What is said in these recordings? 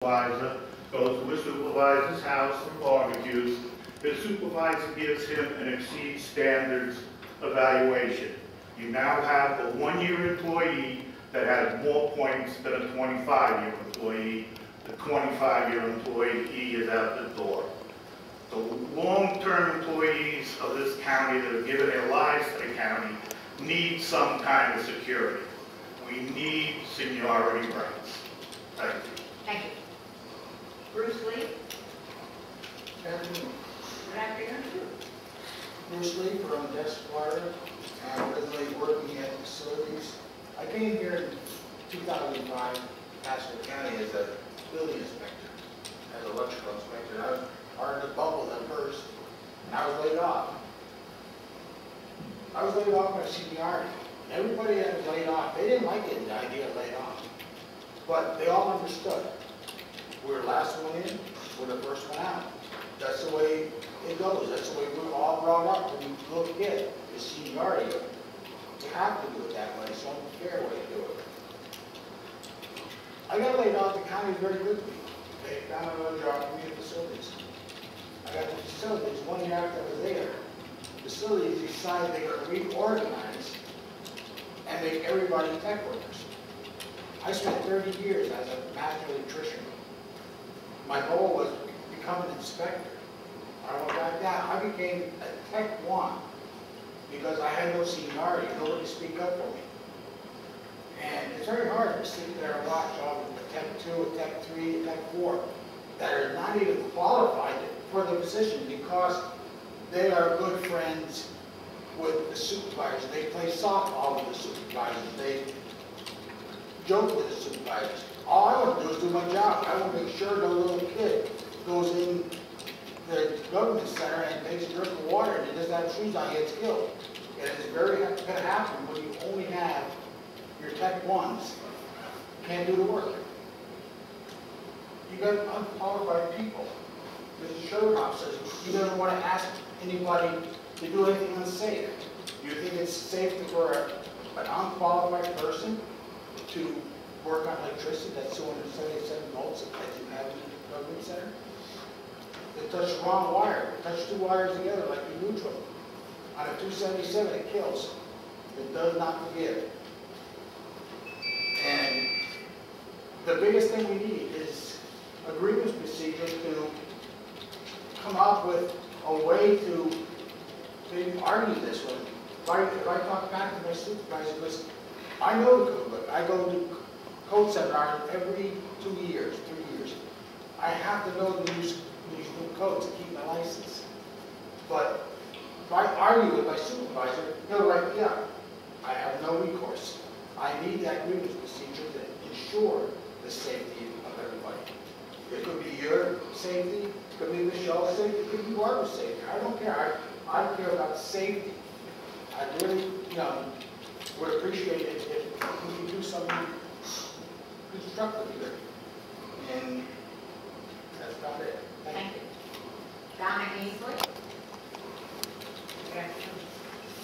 supervisor goes to a supervisor's house for barbecues. The supervisor gives him an exceed standards evaluation. You now have a 1-year employee that has more points than a 25-year employee. The 25-year employee is out the door. The long-term employees of this county that have given their lives to the county need some kind of security. We need seniority rights. Thank you. Thank you. Bruce Lee. Good afternoon. Good afternoon. Bruce Lee from Esquire. I'm originally working at facilities. I came here in 2005, Pasco County as a building inspector, as an electrical inspector. I was part of the bubble at first, and I was laid off. I was laid off by seniority. Everybody that was laid off, they didn't like it, the idea of laid off. But they all understood. We're the last one in, we're the first one out. That's the way it goes. That's the way we're all brought up when you look at it, the seniority. You have to do it that way. It's the only fair way to do it. I got laid off. The county was very good to me. They found another job for me at facilities. I got to facilities 1 year after I was there. Facilities decided they were going to reorganize and make everybody tech workers. I spent 30 years as a master electrician. My goal was to become an inspector. I went back down. I became a Tech 1 because I had no seniority, nobody to speak up for me. And it's very hard to sit there and watch all the Tech 2, a Tech 3, a Tech 4 that are not even qualified for the position because they are good friends with the supervisors. They play softball with the supervisors. They joke with the supervisors. All I want to do is do my job. I want to make sure the little kid goes in the government center and takes a drink of water and he doesn't have shoes on, he gets killed. And it's very going to happen when you only have your Tech 1s. You can't do the work. You got unqualified people. Mr. Sherlock says you never want to ask anybody to do anything unsafe. You think it's safe for an unqualified person to work on electricity that's 277 volts that you have in the government center? They touch the wrong wire. They touch 2 wires together like a neutral. On a 277 it kills. It does not forgive. And the biggest thing we need is a grievance procedure to come up with a way to argue this one. If I talk back to my supervisor, because I know the code book. I go to code seminar every 2 years, 3 years. I have to know the new codes to keep my license. But if I argue with my supervisor, he'll write me up. I have no recourse. I need that grievance procedure to ensure the safety of everybody. It could be your safety, it could be Michelle's safety, it could be Barbara's safety. I don't care. I care about safety. I really, would appreciate it if we could do something constructive here. And that's about it. Thank you. Donna Ainsley. Good afternoon.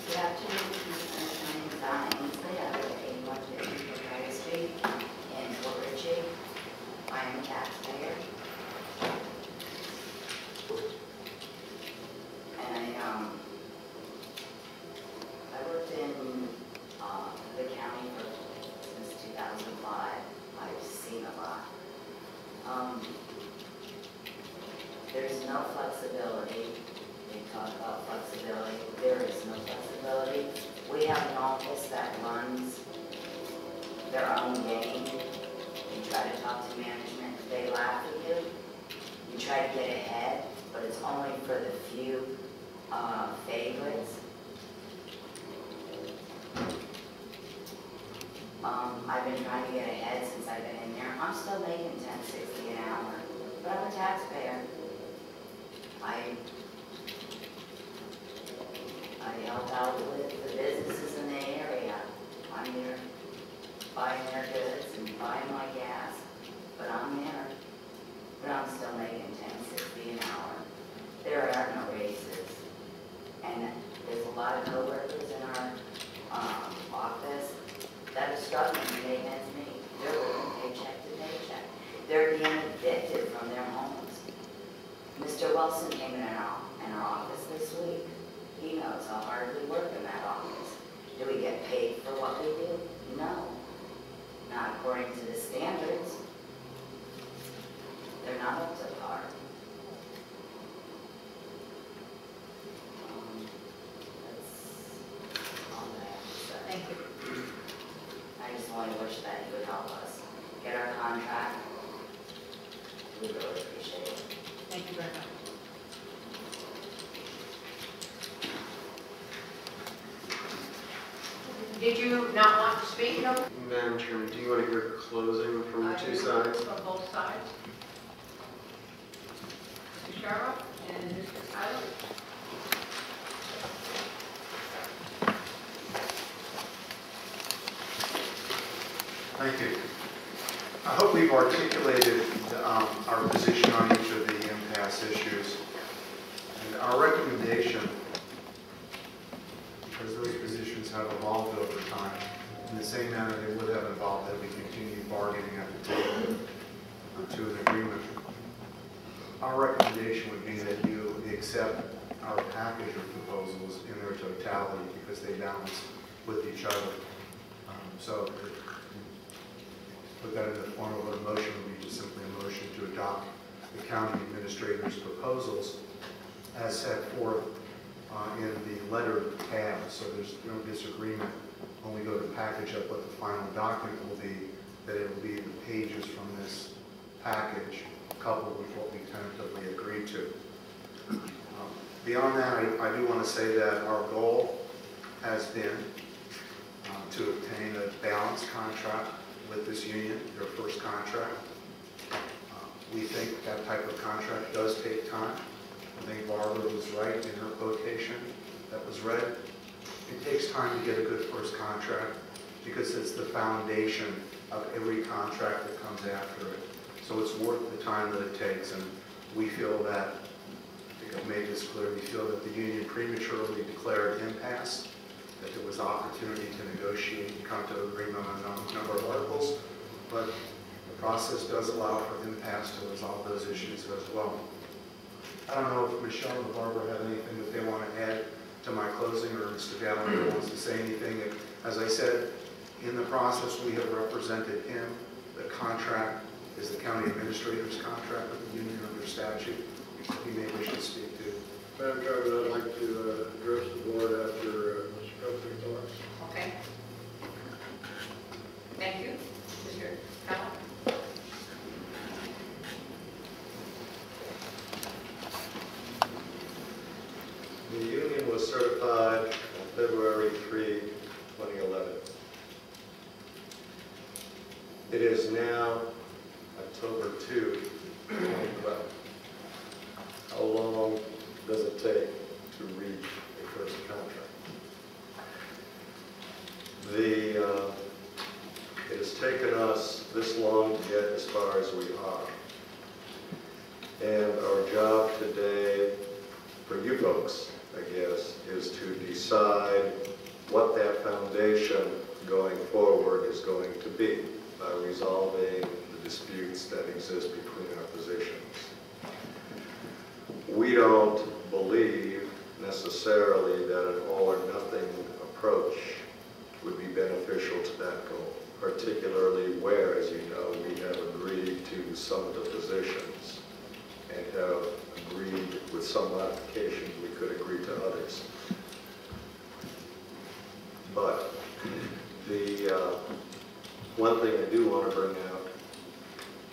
Good afternoon. My name is Donna Ainsley. I live at 8150 Prairie Street in Fort Ritchie. I am a taxpayer. And I worked in the county since 2005. I've seen a lot. There's no flexibility. They talk about flexibility. There is no flexibility. We have an office that runs their own game. You try to talk to management, they laugh at you. You try to get ahead, but it's only for the few favorites. I've been trying to get ahead since I've been in there. I'm still making $10.60 an hour, but I'm a taxpayer. I help out with the businesses in the area. I'm there buying their goods and buying my gas, but I'm there. But I'm still making $10.60 an hour. There are no raises, and there's a lot of coworkers in our office that are struggling to make ends meet. They're living paycheck to paycheck. They're at the end of the day. Wilson came in our office this week. He knows how hard we work in that office. Do we get paid for what we do? No. Not according to the standards. They're not up to par. That's all that I have to say. Thank you. I just only wish that you would help us get our contract. We really appreciate it. Thank you very much. Did you not want to speak? No? Madam Chairman, do you want to hear closing from the two sides? From both sides. Mr. Sharrow and Mr. Tyler. Thank you. I hope we've articulated our position on each of the impasse issues. And our recommendation, because those positions have evolved over time, in the same manner they would have evolved had we continued bargaining at the table to an agreement. Our recommendation would be that you accept our package of proposals in their totality because they balance with each other. So put that in the form of a motion would be just simply a motion to adopt the county administrator's proposals as set forth in the lettered tab. So there's no disagreement when we go to package up what the final document will be, that it will be the pages from this package coupled with what we tentatively agreed to. Beyond that, I do want to say that our goal has been to obtain a balanced contract with this union, their first contract. We think that type of contract does take time. I think Barbara was right in her quotation that was read. It takes time to get a good first contract because it's the foundation of every contract that comes after it. So it's worth the time that it takes, and we feel that, I think I've made this clear, we feel that the union prematurely declared impasse, that there was opportunity to negotiate and come to agreement on a number of articles, but the process does allow for impasse to resolve those issues as well. I don't know if Michelle or Barbara have anything that they want to add to my closing, or Mr. Gallagher wants to say anything. As I said, in the process we have represented him. The contract is the county administrator's contract with the union under statute. He may wish to speak to. Madam Chairman, I'd like to address the board after Mr. Copeland's remarks. Okay. Thank you. Mr. Tyler. The union was certified on February 3, 2011. It is now October 2, 2012. How long does it take to reach a first contract? It has taken us this long to get as far as we are. And our job today, for you folks, I guess, is to decide what that foundation going forward is going to be by resolving the disputes that exist between our positions. We don't believe necessarily that an all or nothing approach would be beneficial to that goal, particularly where, as you know, we have agreed to some of the positions and have agreed with some modifications, we could agree to others. But the one thing I do want to bring out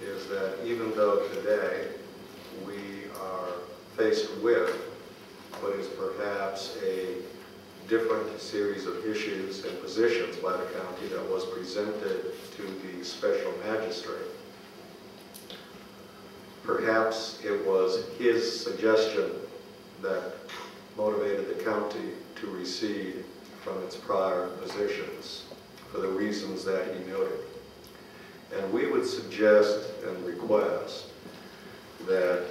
is that even though today we are faced with what is perhaps a different series of issues and positions by the county that was presented to the special magistrate, perhaps it was his suggestion that motivated the county to recede from its prior positions for the reasons that he noted. And we would suggest and request that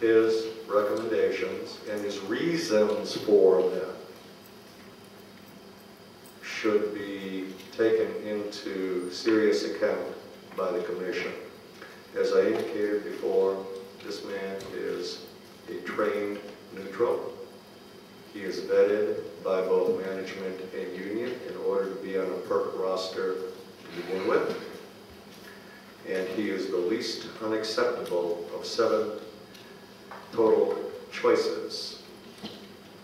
his recommendations and his reasons for them should be taken into serious account by the commission. As I indicated before, this man is a unacceptable of 7 total choices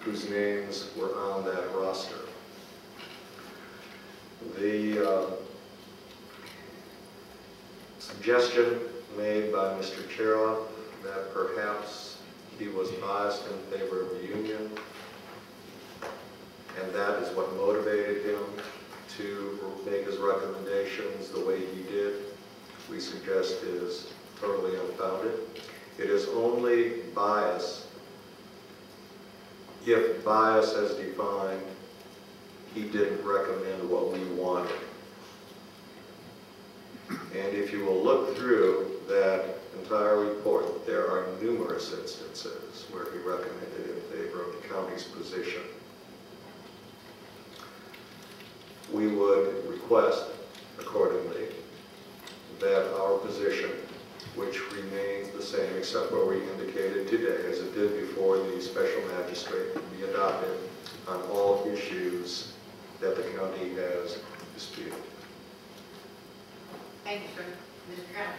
whose names were on that roster. The suggestion made by Mr. Chera that perhaps he was biased in favor of the union, and that is what motivated him to make his recommendations the way he did, we suggest is totally unfounded. It is only bias if bias as defined, he didn't recommend what we wanted. And if you will look through that entire report, there are numerous instances where he recommended in favor of the county's position. We would request, accordingly, that our position, which remains the same except where we indicated today, as it did before the special magistrate, be adopted on all issues that the county has disputed. Thank you, sir. Mr. Gunn.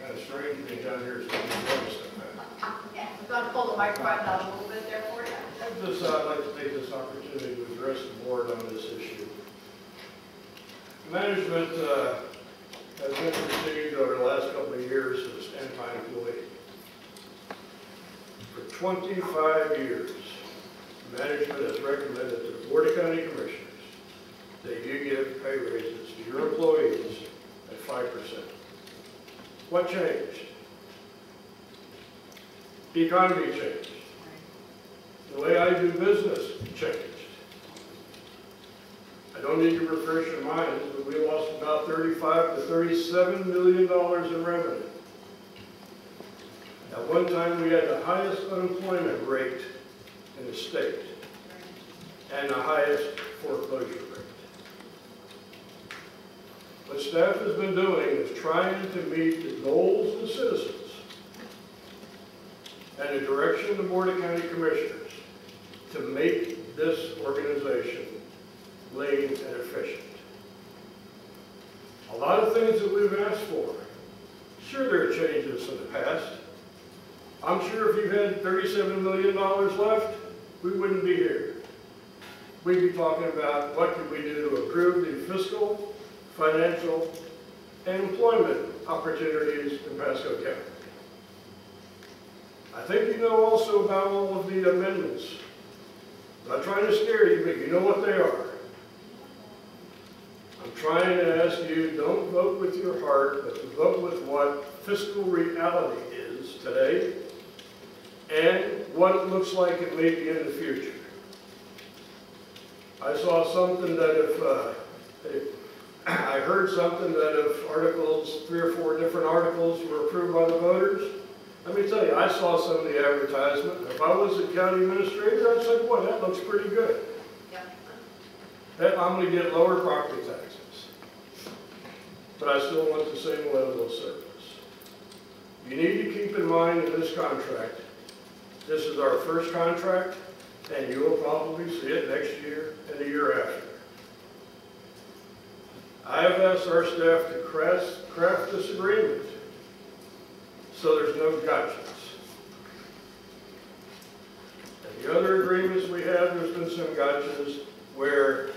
Kind of strange being down here so close. Yeah, we're going to pull the microphone down a little bit there for you. I'd like to take this opportunity to address the board on this issue. Management has been perceived over the last couple of years as anti-employee. For 25 years, management has recommended to the Board of County Commissioners that you give pay raises to your employees at 5%. What changed? The economy changed. The way I do business changed. I don't need to refresh your minds, but we lost about $35 to $37 million in revenue. At one time, we had the highest unemployment rate in the state and the highest foreclosure rate. What staff has been doing is trying to meet the goals of the citizens and the direction of the Board of County Commissioners to make this organization lean and efficient. A lot of things that we've asked for, sure there are changes in the past. I'm sure if you had $37 million left, we wouldn't be here. We'd be talking about what could we do to improve the fiscal, financial, and employment opportunities in Pasco County. I think you know also about all of the amendments. I'm not trying to scare you, but you know what they are. I'm trying to ask you, don't vote with your heart, but to vote with what fiscal reality is today and what it looks like it may be in the future. I saw something that I heard something that if articles, 3 or 4 different articles were approved by the voters, let me tell you, I saw some of the advertisement. If I was a county administrator, I'd say, boy, that looks pretty good. I'm going to get lower property taxes. But I still want the same level of service. You need to keep in mind in this contract, this is our first contract, and you will probably see it next year and the year after. I have asked our staff to craft this agreement so there's no gotchas. And the other agreements we have, there's been some gotchas where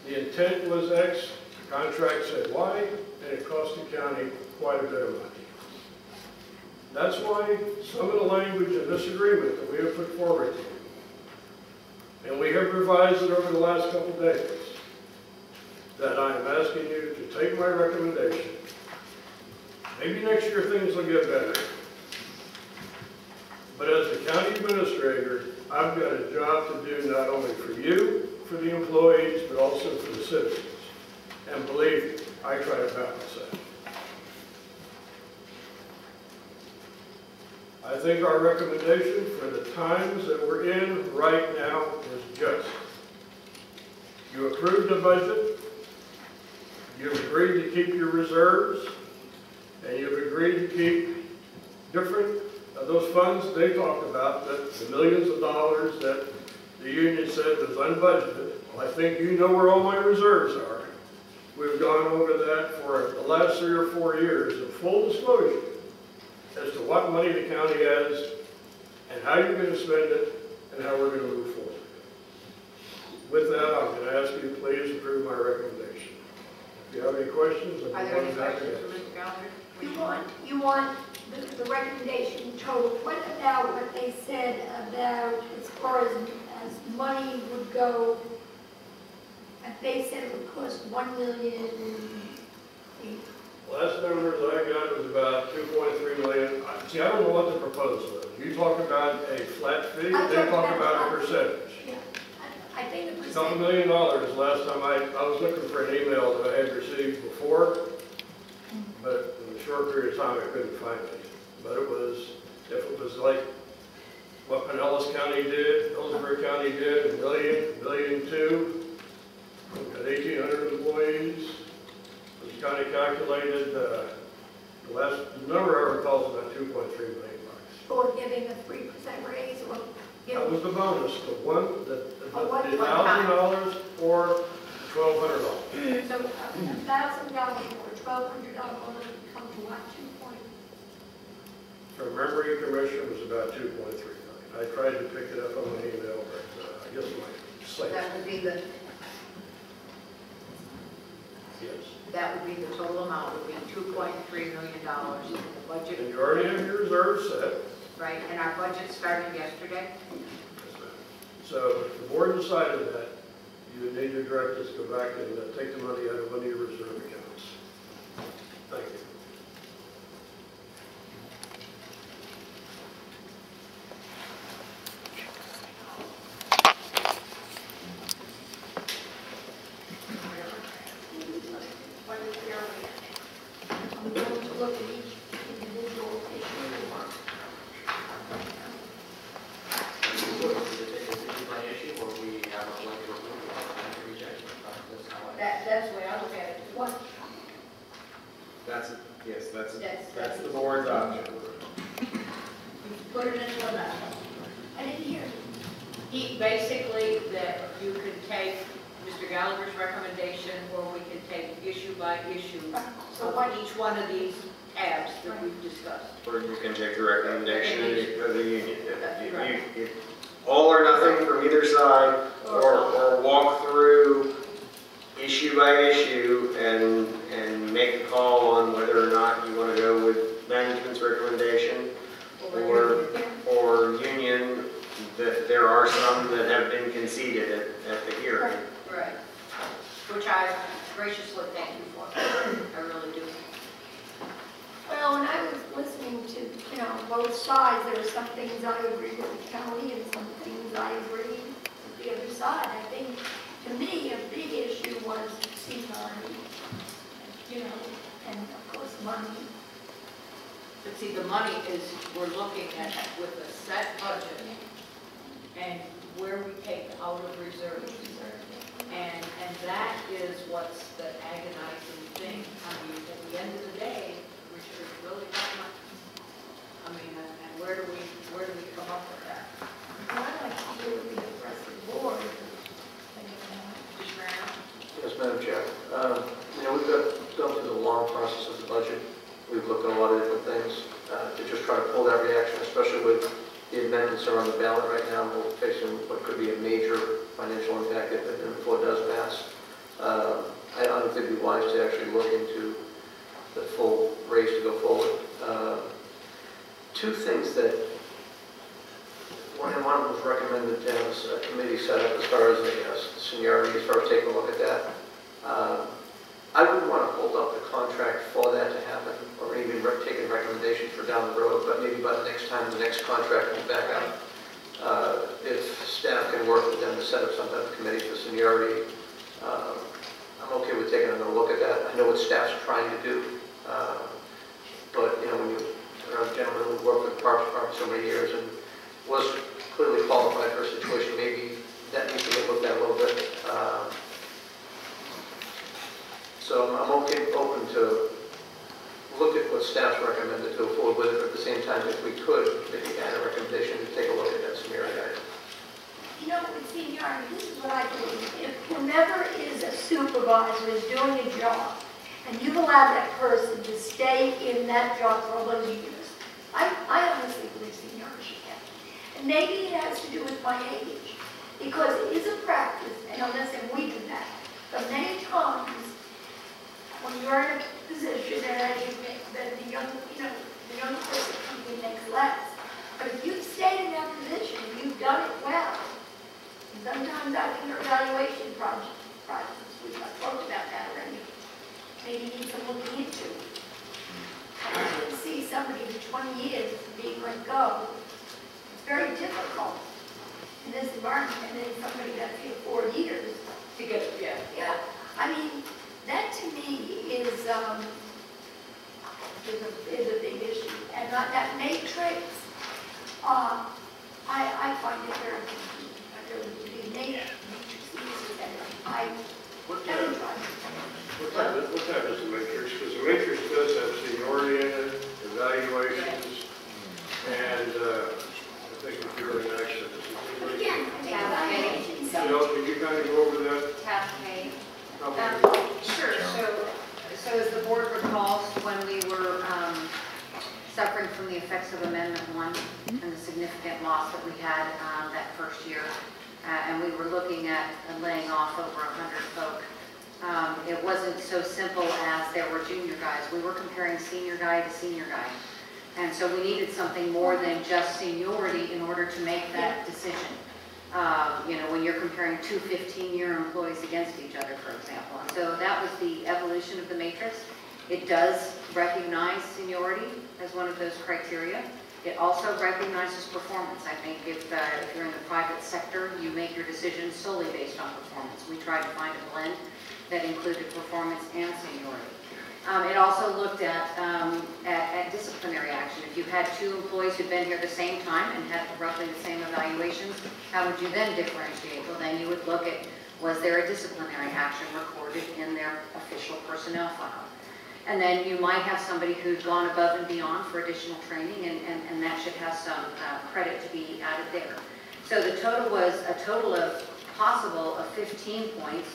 the intent was X, the contract said Y, and it cost the county quite a bit of money. That's why some of the language in this agreement that we have put forward to you, and we have revised it over the last couple days, that I am asking you to take my recommendation. Maybe next year things will get better. But as the county administrator, I've got a job to do not only for you, for the employees, but also for the citizens. And believe me, I try to balance that. I think our recommendation for the times that we're in right now is just. You approved the budget, you've agreed to keep your reserves, and you've agreed to keep different of those funds they talked about, the millions of dollars that the union said it was unbudgeted. Well, I think you know where all my reserves are. We've gone over that for the last 3 or 4 years in full disclosure as to what money the county has and how you're going to spend it and how we're going to move forward. With that, I'm going to ask you to please approve my recommendation. If you have any questions, Are I'll be there more any than happy questions to for answer. Mr. Gallagher? You want the recommendation total. What about what they said about as far as money would go? They said it would cost $1 million. Last numbers I got was about 2.3 million. See, I don't know what the proposal is. You talk about a flat fee, they talk about a percentage. Yeah, I think the A couple percentage. $1 million last time I was looking for an email that I had received before, but in a short period of time I couldn't find it. But it was, if it was like what Pinellas County did, Hillsborough County did, $1 million, $1.2 million, we've got 1,800 employees. It was kind of calculated, the last number I recall is about 2.3 million bucks. For giving a 3% raise or That giving. was the bonus, the Oh, what? $1,000 or $1,200. So $1,000 or $1,200 bonus would come to what, 2 point? From memory, Commissioner, was about 2.3 million. I tried to pick it up on my email, but I guess my site. That would be the, Yes. that would be the total amount, would be $2.3 million in the budget, And you already have your reserves set. right? And our budget started yesterday. Yes, ma'am. So if the board decided that, you would need to direct us to go back and take the money out of one of your reserve accounts. Thank you. I'm going to look at each individual issue. That's the way I look at it. What? That's the board's option. Put it in one up. I didn't hear. He, basically, that you could take Mr. Gallagher's recommendation, or we could take issue by issue So of what, each one of these tabs that we've discussed. Or you can take the recommendation of the union. That's right. All or nothing from either side, or walk through issue by issue and make a call on whether or not you want to go with management's recommendation or union. That there are some that have been conceded at the hearing. Right. Which I graciously thank you for. I really do. well, when I was listening to, both sides, there were some things I agreed with the county and some things I agreed with the other side. I think, to me, a big issue was seniority, and of course, money. But see, the money is, we're looking at with a set budget and where we take out of reserves. And that is what's the agonizing thing. I mean, at the end of the day, Richard, it's really not much. I mean, and where do we come up with that? I'd like to do with the oppressive board. Mr. Mariano? Yes, Madam Chair. We've gone through the long process of the budget. We've looked at a lot of different things to just try to pull that reaction, especially with the amendments that are on the ballot right now. We're facing what could be a major financial impact if the bill does pass. I don't think it'd be wise to actually look into the full raise to go forward. Two things that, one of them was recommended to have a committee set up as far as the seniority, as far as taking a look at that. I wouldn't want to hold up the contract for that to happen, or even taking recommendations for down the road, but maybe by the next time the next contract comes back out, if staff can work with them to set up some type of committee for seniority, I'm okay with taking another look at that. I know what staff's trying to do, but when you are a gentleman who worked with the Parks Department so many years and was clearly qualified for a situation, maybe that needs to get looked at a little bit. So I'm open to look at what staff's recommended to go forward with it, but at the same time, if we could, maybe add a recommendation to take a look at that scenario. It's seniority, this is what I believe. If whomever is a supervisor is doing a job, and you've allowed that person to stay in that job for all those years, I honestly believe seniority should count. And maybe it has to do with my age, because it is a practice, and I'm not saying we do that, but many times, when you're in a position that the young person usually makes less. But if you've stayed in that position and you've done it well, and sometimes I think your evaluation projects, we've talked about that already, maybe need some looking into. I can see somebody with 20 years being let go. It's very difficult in this environment, and then somebody that's here 4 years. To get, Yeah, I mean, that to me is a big issue. And that matrix, I find it very confusing. There would be matrices, and I What don't type try. is the matrix? Because the matrix does have seniority in it, evaluations, and I think if you're in action, Again, I think can you kind of go over that? Tap pay. Probably. Sure, so as the board recalls, when we were suffering from the effects of Amendment 1 and the significant loss that we had that first year, and we were looking at laying off over 100 folk, it wasn't so simple as there were junior guys. We were comparing senior guy to senior guy. And so we needed something more than just seniority in order to make that decision. When you're comparing two 15-year employees against each other, for example. And so that was the evolution of the matrix. It does recognize seniority as one of those criteria. It also recognizes performance. I think if you're in the private sector, you make your decisions solely based on performance. We tried to find a blend that included performance and seniority. It also looked at disciplinary action. If you had two employees who'd been here the same time and had roughly the same evaluations, how would you then differentiate? Well, then you would look at, was there a disciplinary action recorded in their official personnel file? And then you might have somebody who's gone above and beyond for additional training, and that should have some credit to be added there. So the total was a total of possible of 15 points.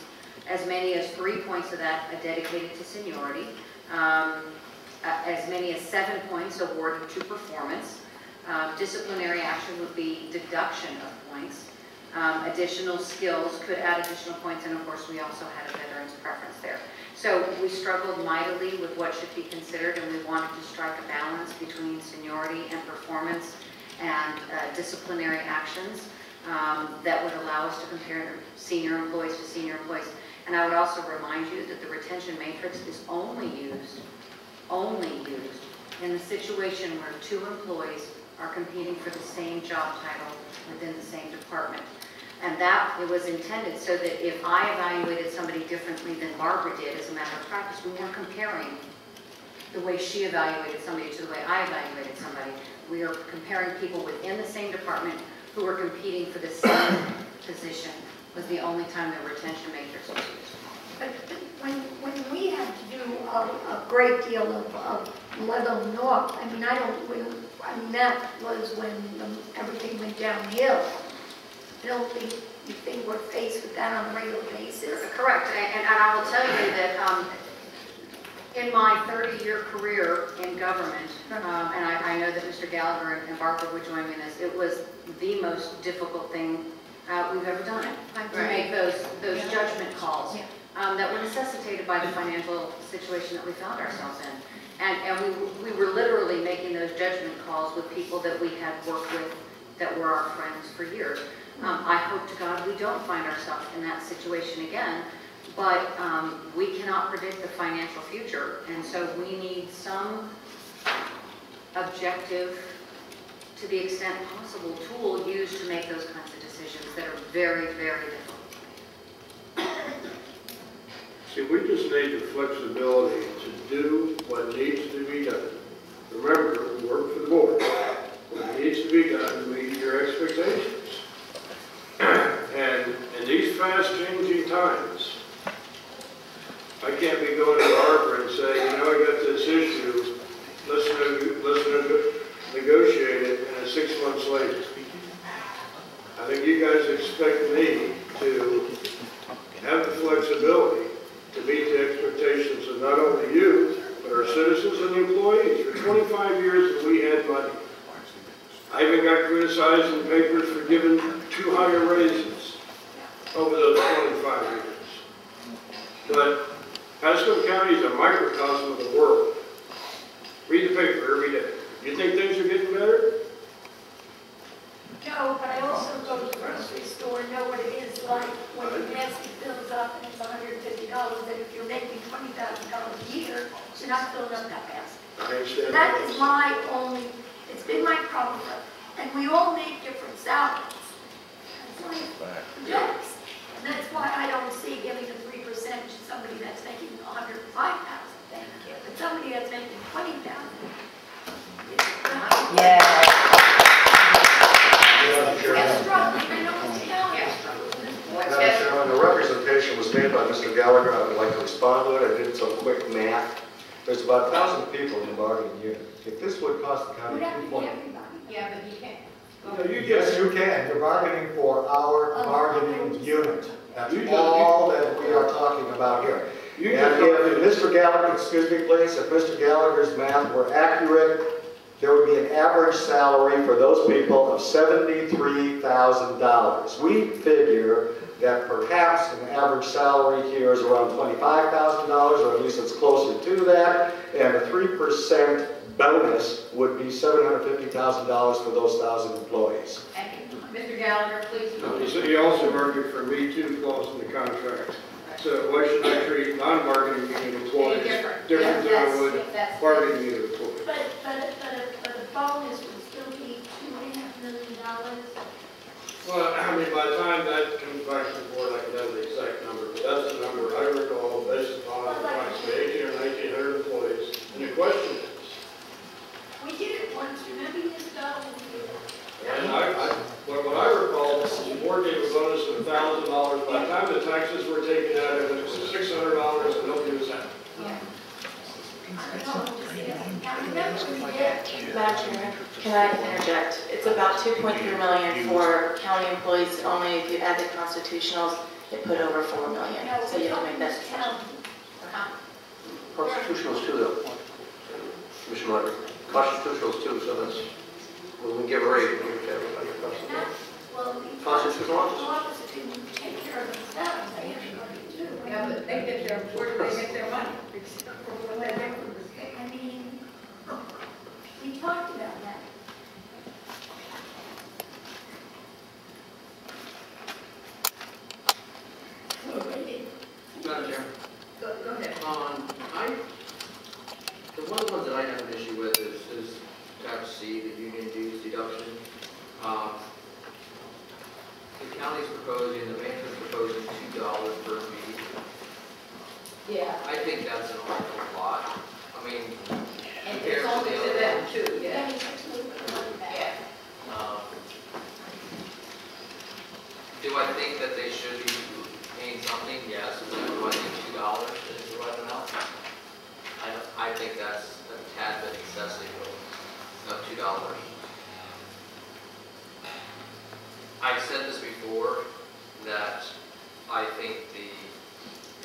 As many as 3 points of that are dedicated to seniority, as many as 7 points awarded to performance. Disciplinary action would be deduction of points. Additional skills could add additional points, and of course we also had a veteran's preference there. So we struggled mightily with what should be considered, and we wanted to strike a balance between seniority and performance and disciplinary actions that would allow us to compare senior employees to senior employees. And I would also remind you that the retention matrix is only used in the situation where two employees are competing for the same job title within the same department. And that, it was intended so that if I evaluated somebody differently than Barbara did as a matter of practice, we weren't comparing the way she evaluated somebody to the way I evaluated somebody. We are comparing people within the same department who were competing for the same position. Was the only time the retention matrix was used. But when we had to do a great deal of leveling off, I mean, that was when everything went downhill. I don't think you think we're faced with that on a regular basis. Correct, and I will tell you that in my 30-year career in government, and I know that Mr. Gallagher and Barbara would join me in this, it was the most difficult thing we've ever done, to make those judgment calls that were necessitated by the financial situation that we found ourselves in. And we were literally making those judgment calls with people that we had worked with that were our friends for years. I hope to God we don't find ourselves in that situation again, but we cannot predict the financial future, and so we need some objective, to the extent possible, tool used to make those kinds of decisions that are very, very difficult. See, we just need the flexibility to do what needs to be done. Remember, we work for the board. What needs to be done to meet your expectations. And in these fast-changing times, I can't be going to Barbara and say, I got this issue, let's negotiate it, and it's 6 months later. I think you guys expect me to have the flexibility to meet the expectations of not only you, but our citizens and employees. For 25 years that we had money. I even got criticized in papers for giving too high a raises over those 25 years. But Pasco County is a microcosm of the world. Read the paper every day. You think things are getting better? No, but I also go to the grocery store and know what it is like when the basket fills up and it's $150, and if you're making $20,000 a year, you're not filling up that basket. I understand. That is my only, it's been my problem. And we all make different salaries. That's why it jokes. And that's why I don't see giving the 3% to somebody that's making $105,000. Thank you. But somebody that's making $20,000. Yeah. It's struggling. I know it's struggling. Madam Chairman, the representation was made by Mr. Gallagher. I would like to respond to it. I did some quick math. There's about 1,000 people in the bargaining unit. If this would cost the county We'd have to 2 be point... everybody. Yeah, but you can't. Yes, you can. You're bargaining for our bargaining unit. That's all that we are talking about here. And if Mr. Gallagher, excuse me please, if Mr. Gallagher's math were accurate, there would be an average salary for those people of $73,000. We figure that perhaps an average salary here is around $25,000, or at least it's closer to that, and a 3% bonus would be $750,000 for those 1,000 employees. Thank you. Mr. Gallagher, please. He also argued for Me Too clause in the contract. So why should I treat non-bargaining unit employees different than I would bargaining unit employees? But a bonus would still be $2.5 million. Well, I mean, by the time that comes back to the board, I can have the exact number, but that's the number I recall based upon approximately 1,800 or 1,900 employees. And the question is, We did it once, remember years ago? and what I recall, the board gave a bonus of $1,000. By the time the taxes were taken out, it was $600 and nobody was happy. Yeah. Madam Chair, can I interject? It's about $2.3 million for county employees only. If you add the constitutionals, it put over $4 million. So you can make that decision. Constitutionals too, though. Commissioner Leonard. Constitutionals too, so that's, when we give a rate, we give to everybody. Constitutional officers. Can take care of themselves, they have to do. Yeah, but they get their, where do they get their money? I mean, we talked about that. Madam Chair. Go ahead. One of the ones that I have an issue with is tab C, the union dues deduction. The county's proposing, the management's proposing $2 per fee. Yeah. I think that's an awful lot. I mean, And compared it's to only the to other them ones. too, yeah. Yeah. Do I think that they should be paying something? Yes. Do I think $2 is the right amount? I think that's a tad bit excessive of $2. I've said this before, that I think the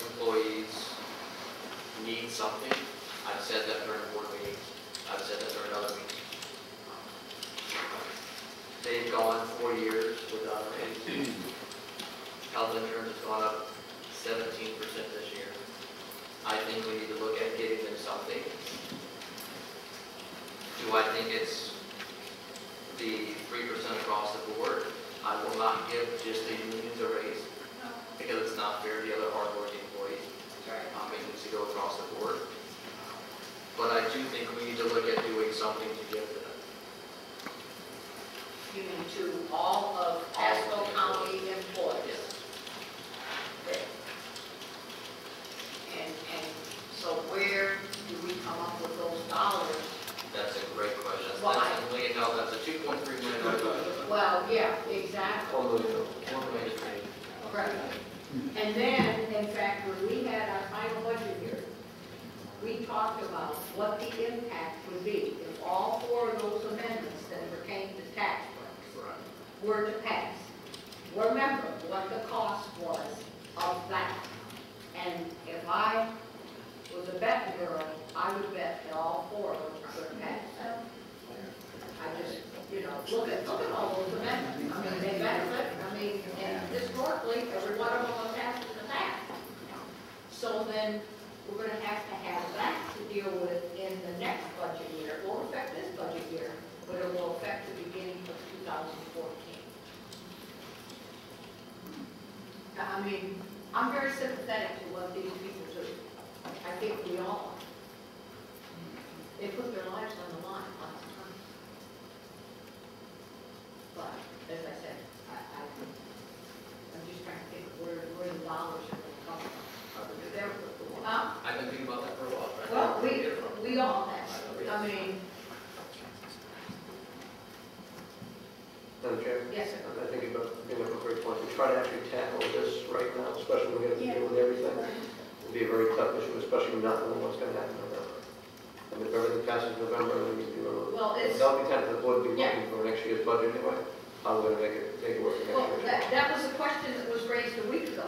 employees need something. I've said that during board meetings. I've said that during other meetings. They've gone 4 years without a raise. Health insurance has gone up 17% this year. I think we need to look at getting them something. Do I think it's the 3% across the board? I will not give just the unions a raise because it's not fair to the other hardworking employees. It needs to go across the board. But I do think we need to look at doing something to give them. You mean to all of Pasco County employees? Okay. And so where do we come up with those dollars? That's a great question. Why? That's $1 million. That's a $2.3 million budget. Well, yeah, exactly. $1 million. Right. And then, in fact, when we had our final budget here, we talked about what the impact would be if all 4 of those amendments that pertain to tax breaks were to pass. remember what the cost was of that. And if I was a betting girl, I would bet that all four of them are going to pass. I just, look at all those amendments. I mean, they benefit, and historically, every one of them was passed in the past. So then, we're going to have that to deal with in the next budget year. It won't affect this budget year, but it will affect the beginning of 2014. I mean, I'm very sympathetic to what these people do. I think we all are. They put their lives on the line lots of times. But, as I said, I'm just trying to think where the dollars are going to come from. I've been thinking about that for a while. Right? Well, we all have. I mean, Madam Chair? yes, sir. I think you've been up a great point. We try to actually tackle this right now, especially when we have to deal with everything. It'll be a very tough issue, especially not knowing what's going to happen in November. I mean, if everything passes in November, then we need to do a Well, it's, that'll be time for the board to be looking for next year's budget anyway. How we're going to make it work for well, next year. that was a question that was raised a week ago.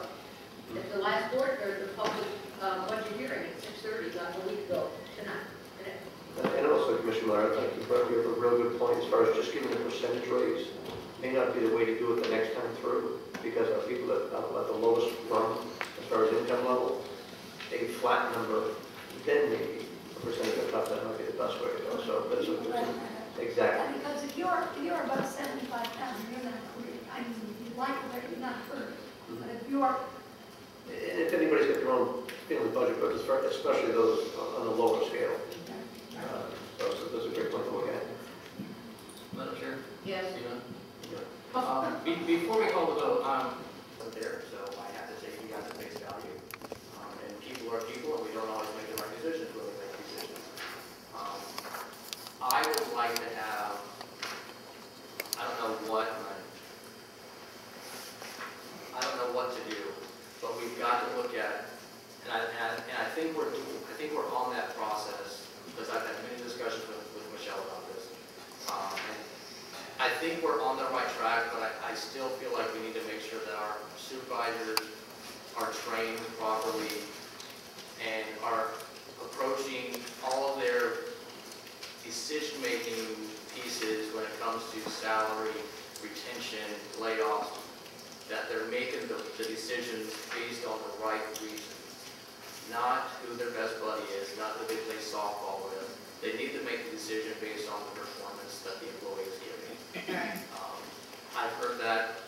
At the last board, or the public budget hearing at 6:30, not a week ago tonight. And also, Commissioner Meyer, I think you brought up a real good point as far as just giving a percentage raise may not be the way to do it the next time through, because our people that are at the lowest rung as far as income level, a flat number, then maybe a percentage of top, that might be the best way to go. So that's exactly. Because if you're above 75,000, you're not hurt. I mean, if you like it, you're not hurt. But if you're, And if anybody's got their own family budget, but especially those on the lower scale. So those are great points to look at. Madam Chair? Yes. Before we call the vote, there, so I have to take you guys at face value. And people are people, and we don't always make the right decisions when we make decisions. I would like to have, I don't know what to do, but we've got to look at, and I think we're on that process, because I've had many discussions with Michelle about this. And I think we're on the right track, but I still feel like we need to make sure that our supervisors are trained properly and are approaching all of their decision-making pieces when it comes to salary, retention, layoffs, that they're making the decisions based on the right reasons, not who their best buddy is, not who they play softball with. They need to make the decision based on the performance that the employee is giving. I've heard that,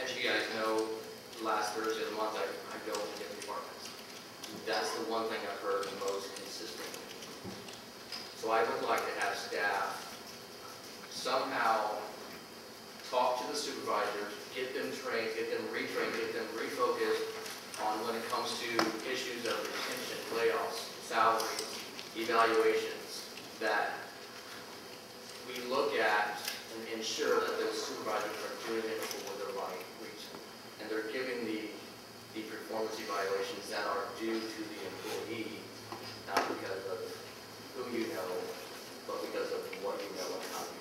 as you guys know, last Thursday of the month, I go to different departments. That's the one thing I've heard most consistently. So I would like to have staff somehow talk to the supervisors, get them trained, get them retrained, get them refocused on when it comes to issues of retention, layoffs, salaries, evaluations, that we look at and ensure that those supervisors are doing it for the right reason. And they're giving the performance evaluations that are due to the employee, not because of who you know, but because of what you know and how you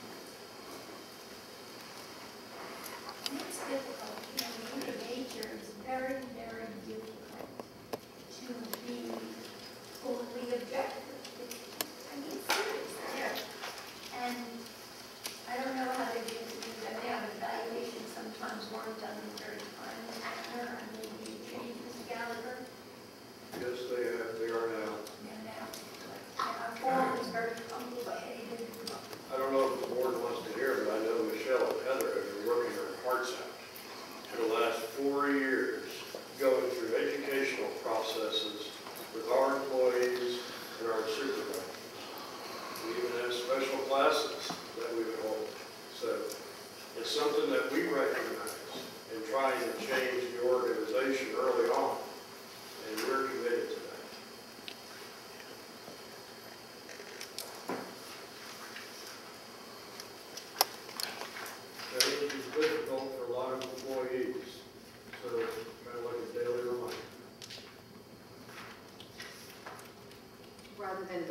know. it's difficult. The major is very, very difficult to be fully objective. I mean, seriously. And I don't know how they do that. They have evaluations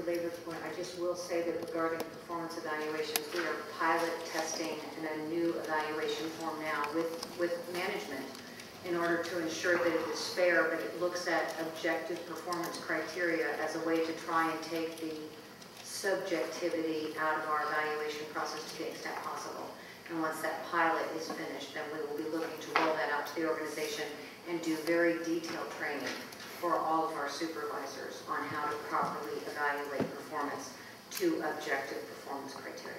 belabor the point, I just will say that regarding performance evaluations, we are pilot testing and a new evaluation form now with management in order to ensure that it is fair, but it looks at objective performance criteria as a way to try and take the subjectivity out of our evaluation process to the extent possible. And once that pilot is finished, then we will be looking to roll that out to the organization and do very detailed training for all of our supervisors on how to properly evaluate performance to objective performance criteria.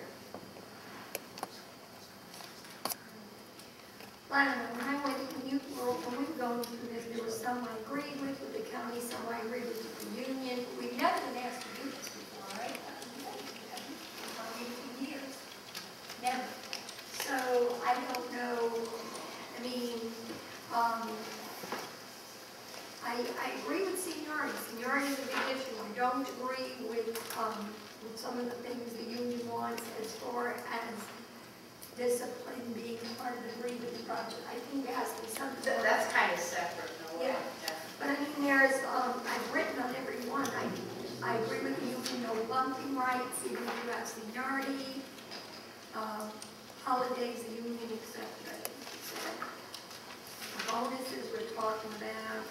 I don't know, when we were going through this, there were some I agreed with the county, some I agreed with the union. We've never been asked to do this before, right? For 18 years. Never. So I don't know, I mean, I agree with seniority. Seniority is a big issue. I don't agree with some of the things the union wants as far as discipline being part of the grievance project. I think there has to be something. That's kind of separate, though. Yeah. But I mean, there's, I've written on every one. I agree with you, no bumping rights, even if you have seniority, holidays, the union, etc. Bonuses we're talking about.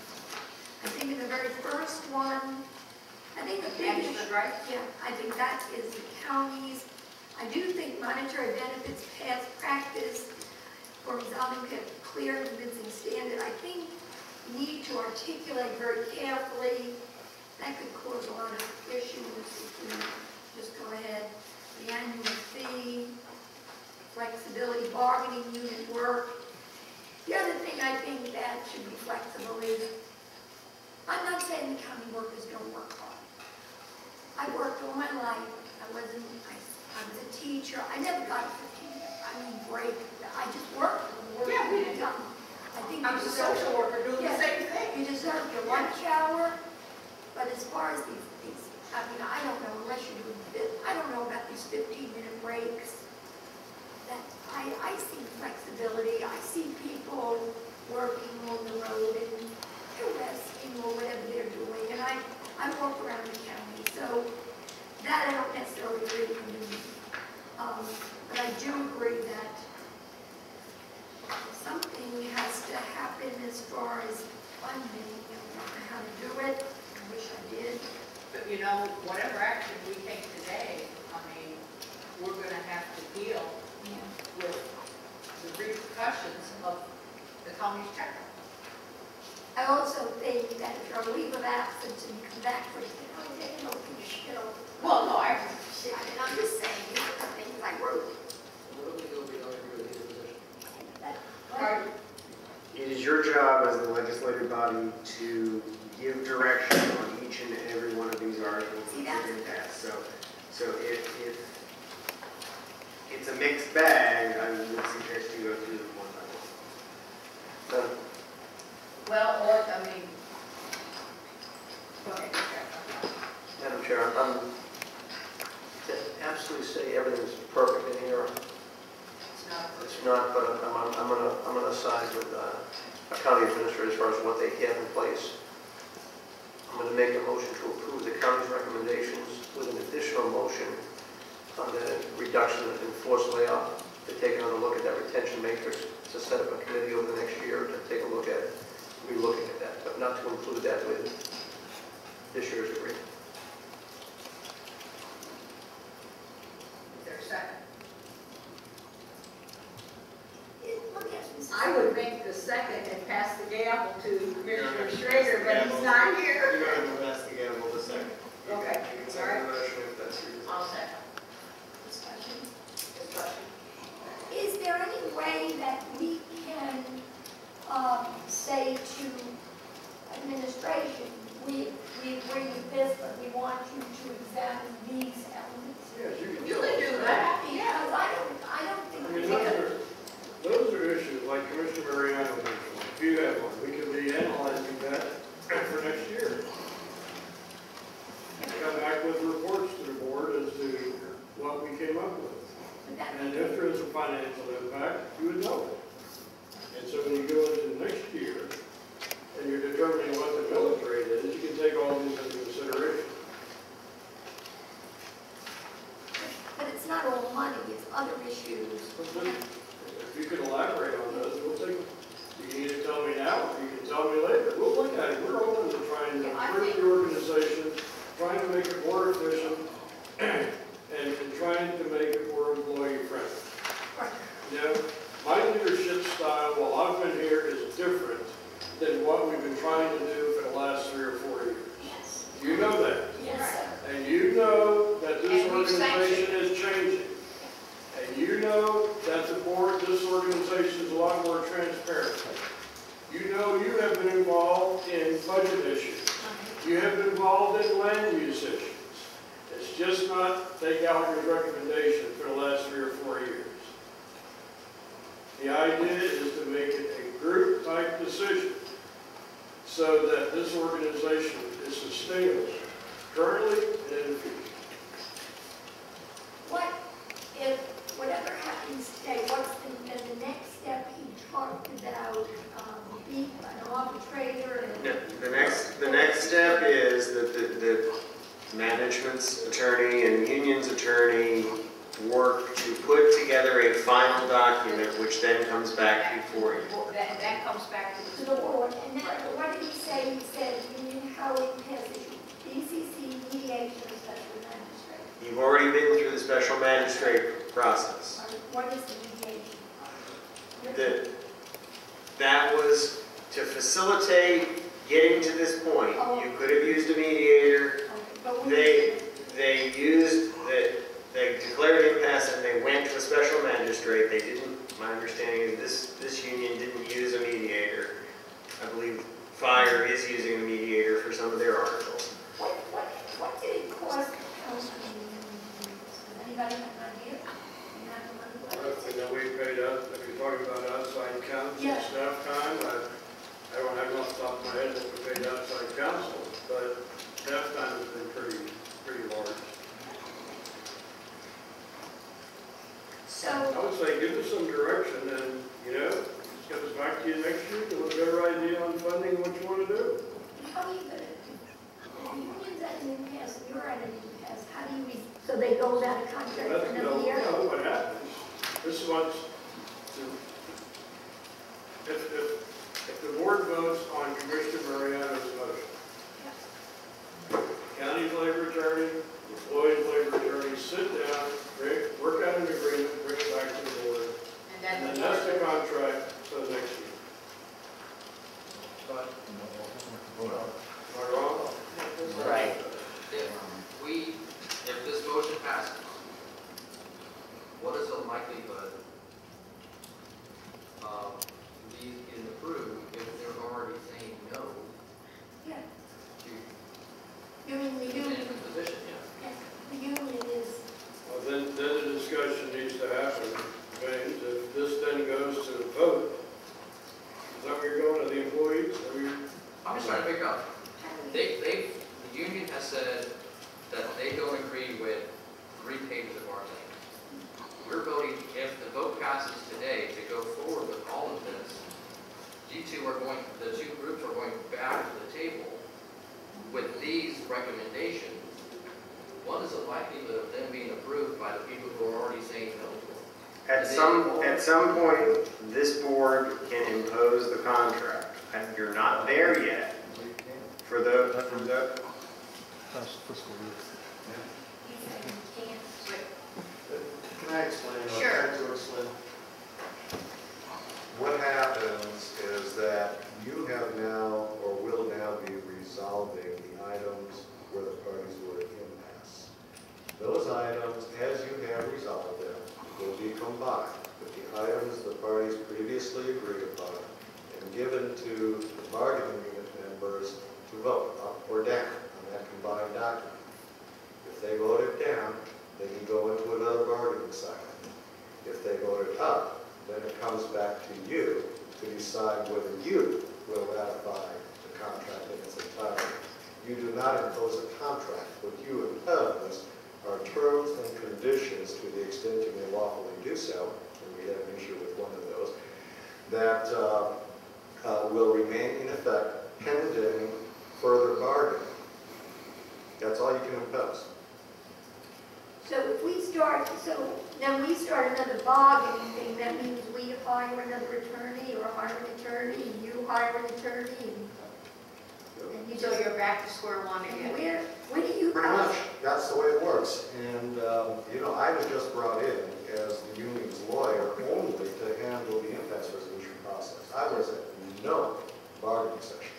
I think in the very first one, I think the biggest, right? Yeah, I think that is the counties. I do think monetary benefits past practice for resolving a clear and convincing standard, I think you need to articulate very carefully. That could cause a lot of issues if you just go ahead. The annual fee, flexibility, bargaining unit work. The other thing I think that should be flexible is, I'm not saying the county workers don't work hard. I worked all my life. I was a teacher. I never got a 15 break. I just worked for the work. Yeah, we did. I think I'm a social worker doing the same thing. you deserve your lunch hour. But as far as these, I mean, I don't know unless you do, I don't know about these 15-minute breaks. That I see flexibility. I see people working on the road and resting or whatever they're doing. And I walk around the county, so that I don't necessarily agree with you. But I do agree that something has to happen as far as funding. I don't know how to do it. I wish I did. But you know, whatever action we take today, I mean, we're going to have to deal with the repercussions of the county's check. I also think that if you're on leave of absence and you come back for Well, no, I'm just saying, these are the things I wrote. Pardon? It is your job as the legislative body to give direction on each and every one of these articles that have been passed. So if it's a mixed bag, I would suggest you go through them one by one. Well, or, I mean, go ahead. Madam Chair, I'm to absolutely say everything's perfect in here. It's not, but I'm gonna side with a county administrator as far as what they have in place. I'm gonna make a motion to approve the county's recommendations with an additional motion on the reduction of enforced layoff, to take another look at that retention matrix, to set up a committee over the next year to take a look at it, re-looking at that, but not to include that with this year's agreement. Is there a second? I I would make the second and pass the gavel to Commissioner Schrader, but he's not here. You're going to pass the gavel the second. Okay. You can second the motion if that's your I'll second. Discussion. Is there any way that we can say to administration, we agree with this, but we want you to examine these elements? Yes, you can. You can do that. Because I don't think I we mean, can. those are issues, like Commissioner Mariano mentioned. If you have one, we could be analyzing that for next year. Come back with reports to the board as to what we came up with. And if there is a financial impact, you would know it. And so when you go into next year, and you're determining what the millage rate is, you can take all these into consideration. we've been trying to do for the last 3 or 4 years. Yes. You know that. Yes, sir. And you know that this And we've organization is changing. And you know that the board, this organization is a lot more transparent. You know you have been involved in budget issues. You have been involved in land use issues. It's just not take Gallagher's recommendation for the last 3 or 4 years. The idea is to make it a group type decision so that this organization is sustainable currently and in the future. What if, whatever happens today, what's the next step he talked about, being an arbitrator and? The next step is that the management's attorney and union's attorney work to put together a final document, which then comes back before you. That comes back to To the board, and then, what did he say? He said, Union Housing has issued BCC mediation of special magistrate. You've already been through the special magistrate process. What is the mediation? That was to facilitate getting to this point. You could have used a mediator. They used they declared impasse and they went to a special magistrate. They didn't. My understanding is this union didn't use a mediator. I believe Fire is using a mediator for some of their articles. What did it cost the council? Does anybody have an idea? I know we paid out, if you're talking about outside counsel, Yeah. staff time, I don't have off the top of my head what we paid outside counsel, but staff time has been pretty large. So, I would say give us some direction and, just get us back to you next year with a better idea on funding and what you want to do. how are you gonna, the union's at an impasse, you're at an impasse, how do you, so they go out of contract for That's, another year? what happens. This is what's, if the board votes on Commissioner Mariano's motion, county's labor attorney, employee's labor attorney, sit down, work out an agreement, bring it back to the board, and then that's the contract for the next year. But, am I wrong? Right. If this motion passes, what is the likelihood of these getting approved if they're already saying no Yeah, to you mean the union, management's position? Yeah. the union is, Well, then the discussion needs to happen, James. If this then goes to the vote, is that where you're going to the employees? I'm just trying to figure out. The union has said that they don't agree with 3 pages of our thing. We're voting, if the vote passes today to go forward with all of this, the 2 groups are going back to the table with these recommendations. What is the likelihood of them being approved by the people who are already saying no to them? At some point, this board can impose the contract. And you're not there yet for the Fiscal year. he said you can't. Can I explain? Or Sure. try to explain? What happens is that you have now, or will now be resolving the items where the parties were at impasse. Those items, as you have resolved them, will be combined with the items the parties previously agreed upon and given to the bargaining unit members to vote up or down on that combined document. If they vote it down, they can go into another bargaining cycle. If they vote it up, then it comes back to you to decide whether you will ratify the contract in its entirety. You do not impose a contract. What you impose are terms and conditions, to the extent you may lawfully do so, and we have an issue with one of those, that will remain in effect pending further bargaining. That's all you can impose. So if we start, then we start another bargaining thing, that means we hire another attorney, or hire an attorney, and you hire an attorney, and you So just, you're back to square one and again. where do you Pretty come? much. That's the way it works. And, I was just brought in as the union's lawyer only to handle the impasse resolution process. I was at no bargaining session.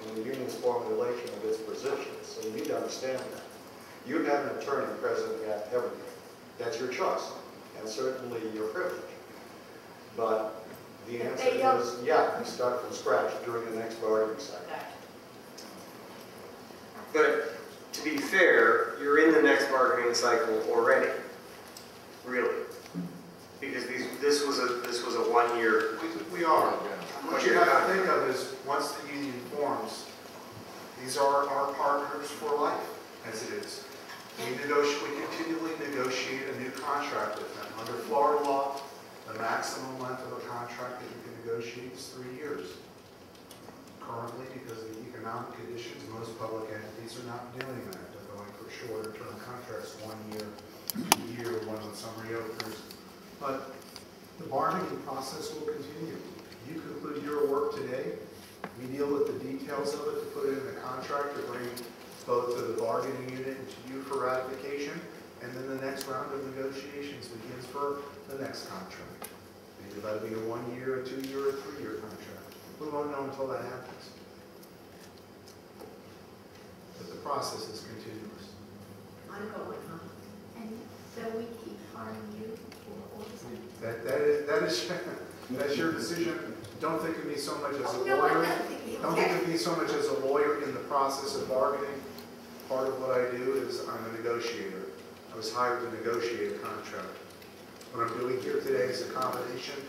in the union's formulation of its positions, so you need to understand that. You have an attorney present at everything. That's your choice, and certainly your privilege. But the answer is, yeah, you start from scratch during the next bargaining cycle. But to be fair, you're in the next bargaining cycle already, really, because this was a 1 year. We are. What you have to think of is, once the union forms, these are our partners for life, as it is. We continually negotiate a new contract with them. Under Florida law, the maximum length of a contract that you can negotiate is 3 years. Currently, because of the economic conditions, most public entities are not doing that. They're going for shorter term contracts, 1 year, 2 year, one with some reopeners. But the bargaining process will continue. You conclude your work today. We deal with the details of it to put it in the contract to bring both to the bargaining unit and to you for ratification. And then the next round of negotiations begins for the next contract. Maybe that'll be a 1 year, a 2 year, or 3 year contract. We won't know until that happens. But the process is continuous. Ongoing, huh? And so we keep hiring you for That is that's your decision. Don't think of me so much as a lawyer. Don't think of me so much as a lawyer in the process of bargaining. Part of what I do is I'm a negotiator. I was hired to negotiate a contract. What I'm doing here today is a combination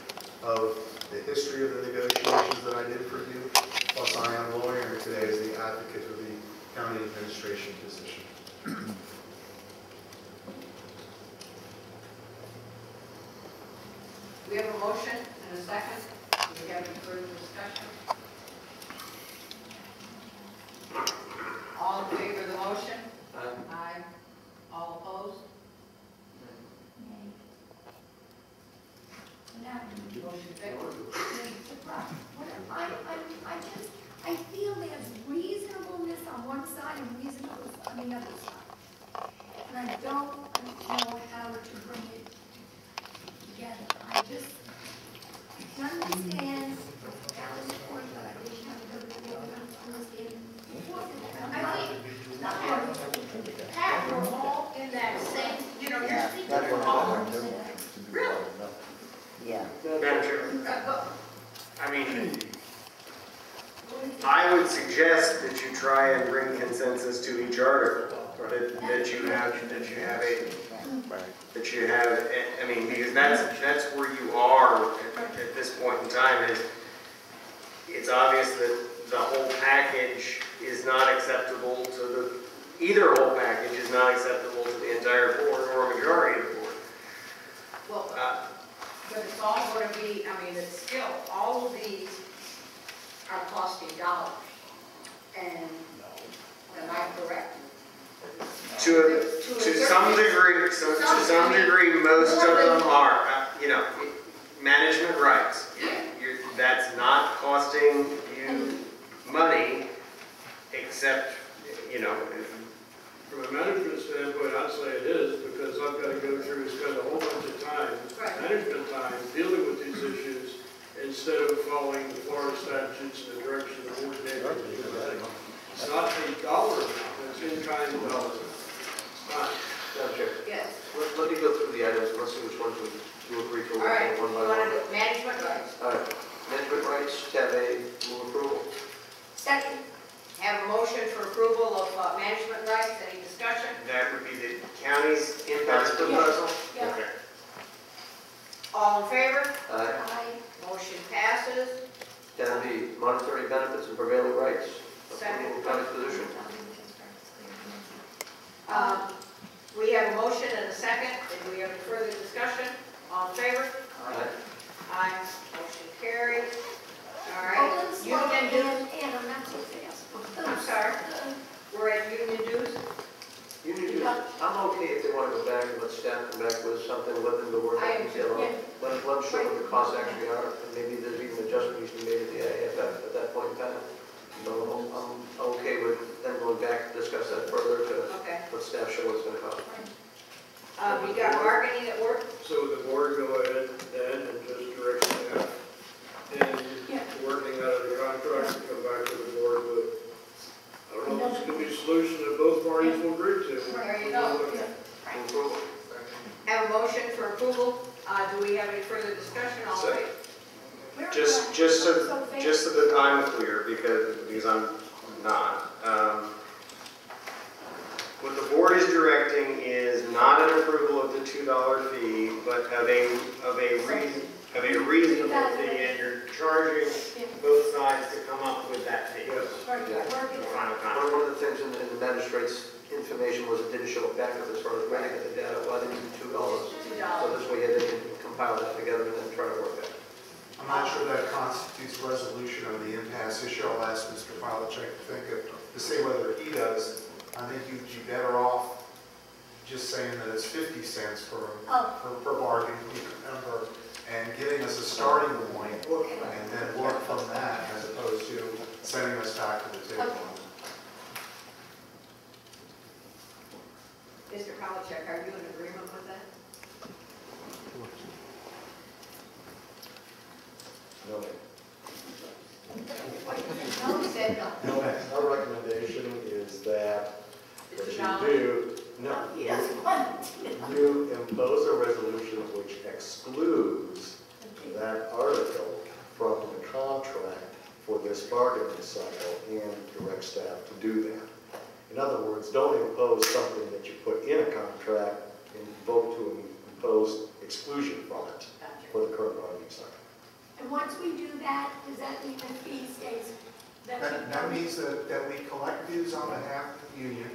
of the history of the negotiations that I did for you, plus I am a lawyer and today as the advocate of the county administration position. We have a motion and a second. Do we have any further discussion? All in favor of the motion? Aye. All opposed? Motion failed. I feel there's reasonableness on one side and reasonableness on the other side. And I don't know how to bring it together. I just understand Alan's point, but I didn't have to go to the other to understand. Pat, we're all in that same, you're speaking for all of us. Really? Yeah. Madam Chair, I mean, I would suggest that you try and bring consensus to each article, that you have, I mean, because that's where you are at this point in time. Is it's obvious that the whole package is not acceptable to either whole package is not acceptable to the entire board or a majority of the board. Well, but it's all going to be, it's still, all of these are costing dollars. And am I correct? To some degree, most of them are, management rights. That's not costing you money, except, From a management standpoint, I'd say it is, because I've got to go through and spend a whole bunch of time, management time, dealing with these issues, instead of following the Florida statutes and the direction the board gave me. It's not a dollar amount, it's in-kind dollars. It's time. Madam Chair, Yes. let me go through the items, let's see which ones you agree to. All right, one by you want to one. do management rights? All right, management rights, tab A, move approval. Second. Have a motion for approval of management rights. Any discussion? that would be the county's impact proposal? Yeah. Okay. All in favor? Aye. Motion passes. Tab B, monetary benefits and prevailing rights. Second. Approval of county's position. We have a motion and a second. Do we have any further discussion? All in favor? Aye. Aye. Motion carried. All Oh, right. let's slow Union dues. and I'm not so fast. I'm sorry. We're at union dues. Union dues, I'm okay if they want to go back and let staff come back with something, let them go work I out detail on. yeah. Let them show what the costs actually are, and maybe there's even adjustments to be made at the AAF at that point in time. So I'm okay with them going back to discuss that further to Okay. let staff show what it's going to cost. We got bargaining at work. So would the board go ahead then and just direct staff in working out of the contract and come back to the board with unions will agree to. There you go. Approval. Have a motion for approval. Do we have any further discussion? All Second. right. Just so that I'm clear, because I'm not. What the board is directing is not an approval of the $2 fee, but of a reasonable fee, and you're charging both sides to come up with that fee. Yes. The final contract. One of the things in the magistrate's information was it didn't show a backup as far as where to get the data, why they used $2. So this way they can compile that together and then try to work that. I'm not sure that constitutes resolution of the impasse issue. I'll ask Mr. Pilachek to say whether he does. I think you'd be better off just saying that it's 50 cents per bargain member and giving us a starting point and then work from that as opposed to sending us back to the table. Mr. Pavlicek, are you in agreement with that? No, No, he said no. no, our recommendation is that It's what a you dollar. do, no, you impose a resolution which excludes that article from the contract for this bargaining cycle and direct staff to do that. In other words, don't impose something that you put in a contract and vote to impose exclusion from it for the current bargaining cycle. And once we do that, does that mean the fee stays? That means that we collect dues on behalf of the union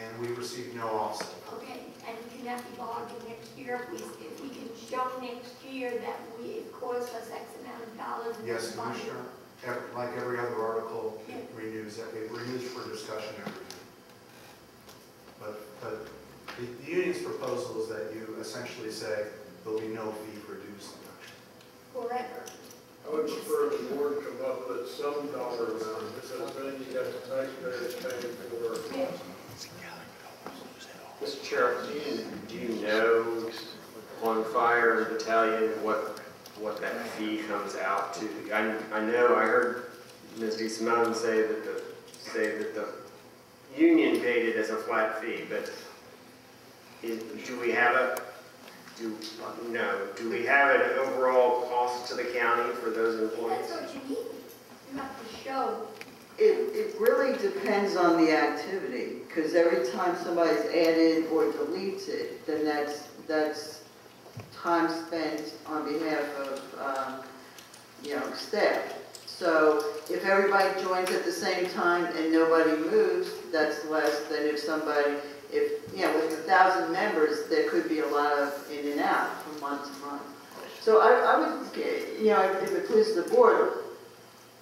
and we receive no offset. Okay, and can that be bargained next year if we can show next year that it cost us X amount of dollars? Yes, Commissioner, like every other article, it renews for discussion every year. But the union's proposal is that you essentially say there'll be no fee for dues deduction. Forever. I would prefer the board come up with some dollar amount, because then you got the taxpayers paying for it. Mr. Chair, do you know on fire and battalion what that fee comes out to? I know I heard Ms. DeSimone say that the union paid it as a flat fee, but do we have an overall cost to the county for those employees? That's what you need. You have to show. It really depends on the activity, because every time somebody's added or deletes it, then that's time spent on behalf of, staff. So if everybody joins at the same time and nobody moves, that's less than if somebody, with 1,000 members, there could be a lot of in and out from month to month. So I would, if it pleases the board,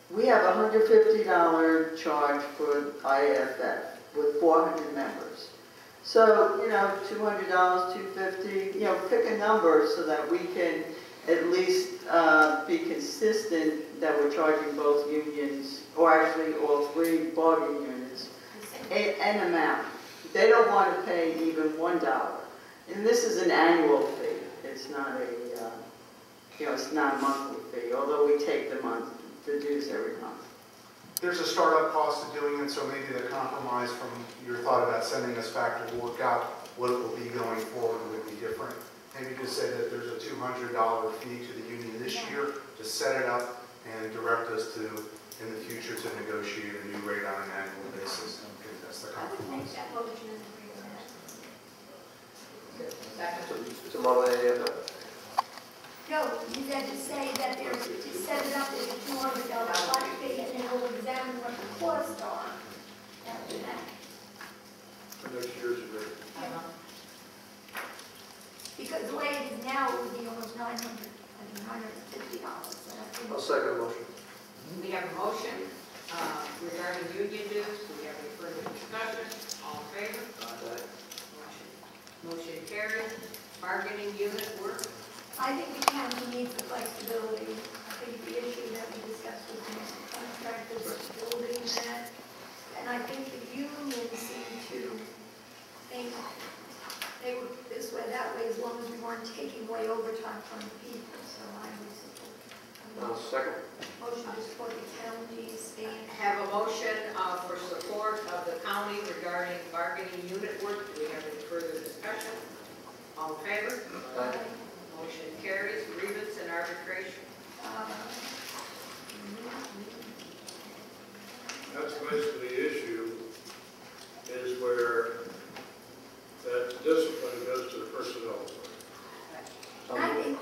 we have a $150 charge for IAFF with 400 members. So, $200, $250, pick a number so that we can at least be consistent that we're charging both unions, or actually all three bargaining units, an amount. They don't want to pay even $1. And this is an annual fee. It's not it's not a monthly fee, although we take the dues every month. There's a startup cost to doing it, so maybe the compromise from your thought about sending us back to work out what it will be going forward would be different. Maybe just say that there's a $200 fee to the union this year to set it up and direct us to, in the future, to negotiate a new rate on an annual basis. I think that's the I would compromise. make that motion and agree with that. It's a model AAF. No, you had to say that there's, to set it up as a $200 flat fee, and then we'll examine what the costs are after that. For next year's agreement. Because the way it is now, it would be almost $950. So that's I'll second the motion. We have a motion regarding union dues. Do we have any further discussion? All in favor? Motion carried. Bargaining unit work. I think the county needs the flexibility. I think the issue that we discussed with the contractors is building that. And I think the union seemed to think they were this way, that way, as long as we weren't taking away overtime from the people. So I would support. Second. Motion to support the county stand. Have a motion for support of the county regarding bargaining unit work. Do we have any further discussion? All in favor? Aye. Motion carries. Grievance and arbitration. That's basically the issue, is where that discipline goes to the personnel board.